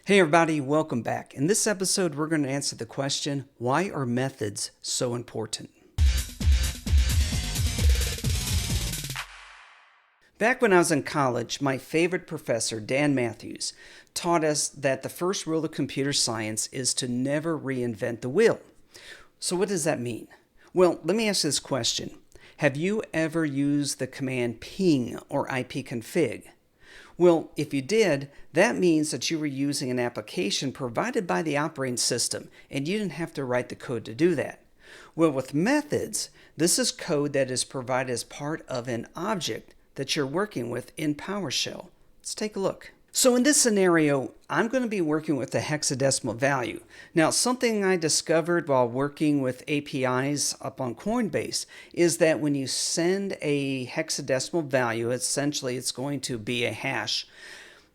Hey everybody, welcome back. In this episode, we're going to answer the question, why are methods so important? Back when I was in college, my favorite professor, Dan Matthews, taught us that the first rule of computer science is to never reinvent the wheel. So what does that mean? Well, let me ask this question. Have you ever used the command ping or ipconfig? Well, if you did, that means that you were using an application provided by the operating system, and you didn't have to write the code to do that. Well, with methods, this is code that is provided as part of an object that you're working with in PowerShell. Let's take a look. So in this scenario, I'm going to be working with a hexadecimal value. Now, something I discovered while working with APIs up on Coinbase is that when you send a hexadecimal value, essentially it's going to be a hash,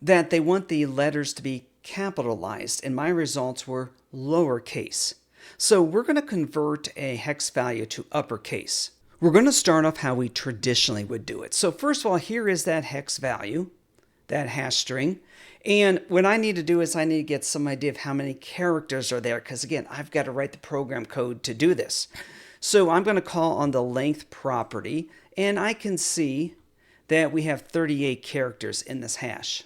that they want the letters to be capitalized, and my results were lowercase. So we're going to convert a hex value to uppercase. We're going to start off how we traditionally would do it. So first of all, here is that hex value, that hash string. And what I need to do is I need to get some idea of how many characters are there, because again, I've got to write the program code to do this. So I'm going to call on the length property, and I can see that we have 38 characters in this hash.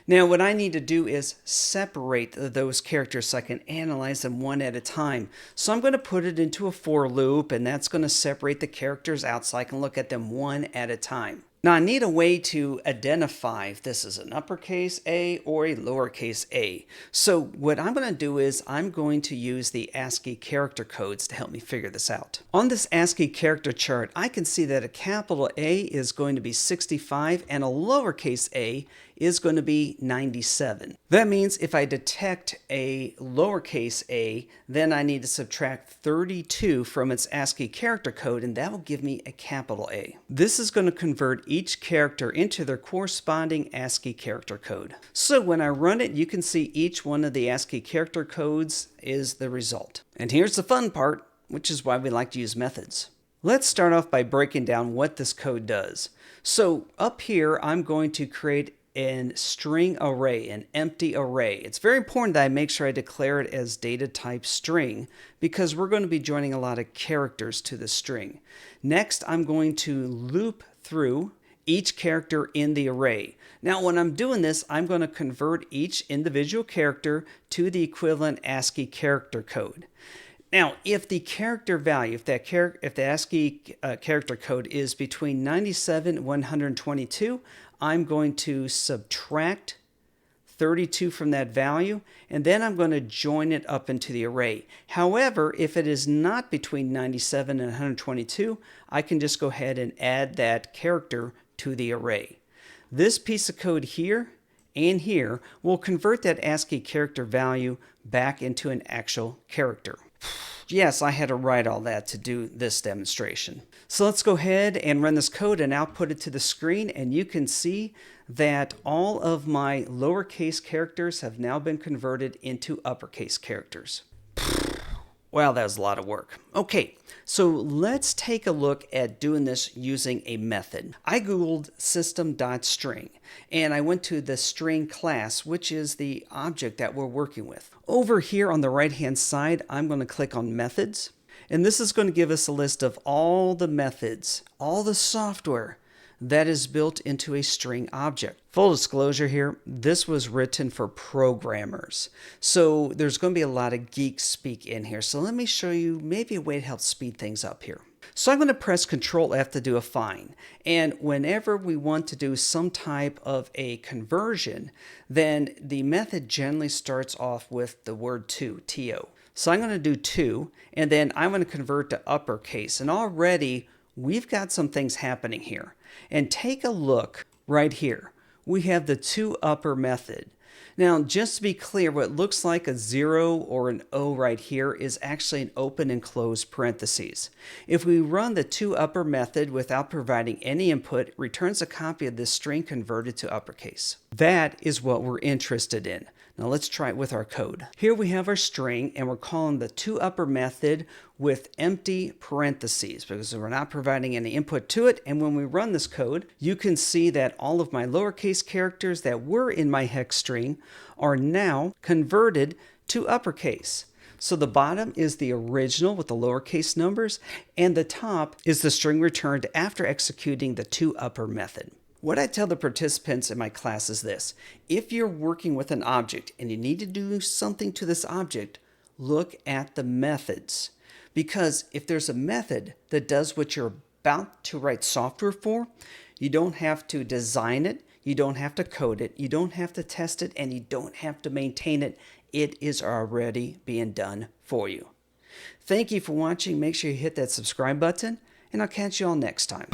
Now what I need to do is separate those characters so I can analyze them one at a time. So I'm going to put it into a for loop, and that's going to separate the characters out so I can look at them one at a time. Now I need a way to identify if this is an uppercase A or a lowercase a. So what I'm going to do is I'm going to use the ASCII character codes to help me figure this out. On this ASCII character chart, I can see that a capital A is going to be 65 and a lowercase a is going to be 97. That means if I detect a lowercase a, then I need to subtract 32 from its ASCII character code, and that will give me a capital A. This is going to convert each character into their corresponding ASCII character code. So when I run it, you can see each one of the ASCII character codes is the result. And here's the fun part, which is why we like to use methods. Let's start off by breaking down what this code does. So up here, I'm going to create a string array, an empty array. It's very important that I make sure I declare it as data type string, because we're going to be joining a lot of characters to the string. Next, I'm going to loop through each character in the array. Now, when I'm doing this, I'm going to convert each individual character to the equivalent ASCII character code. Now, if the character value, if the ASCII character code is between 97 and 122, I'm going to subtract 32 from that value, and then I'm going to join it up into the array. However, if it is not between 97 and 122, I can just go ahead and add that character to the array. This piece of code here and here will convert that ASCII character value back into an actual character. Yes, I had to write all that to do this demonstration. So let's go ahead and run this code and output it to the screen, and you can see that all of my lowercase characters have now been converted into uppercase characters. Wow, that was a lot of work. Okay, so let's take a look at doing this using a method. I googled system.string, and I went to the string class, which is the object that we're working with. Over here on the right-hand side, I'm going to click on methods, and this is going to give us a list of all the methods, all the software that is built into a string object. Full disclosure here, this was written for programmers. So there's going to be a lot of geek speak in here. So let me show you maybe a way to help speed things up here. So I'm going to press Control F to do a find. And whenever we want to do some type of a conversion, then the method generally starts off with the word to, T-O. So I'm going to do to, and then I'm going to convert to uppercase. And already we've got some things happening here. And take a look right here. We have the toUpper method. Now, just to be clear, what looks like a 0 or an O right here is actually an open and closed parentheses. If we run the toUpper method without providing any input, it returns a copy of this string converted to uppercase. That is what we're interested in. Now let's try it with our code. Here we have our string, and we're calling the toUpper method with empty parentheses because we're not providing any input to it. And when we run this code, you can see that all of my lowercase characters that were in my hex string string are now converted to uppercase. So the bottom is the original with the lowercase numbers, and the top is the string returned after executing the toUpper method. What I tell the participants in my class is this: if you're working with an object and you need to do something to this object, look at the methods. Because if there's a method that does what you're about to write software for, you don't have to design it, you don't have to code it, you don't have to test it, and you don't have to maintain it. It is already being done for you. Thank you for watching. Make sure you hit that subscribe button, and I'll catch you all next time.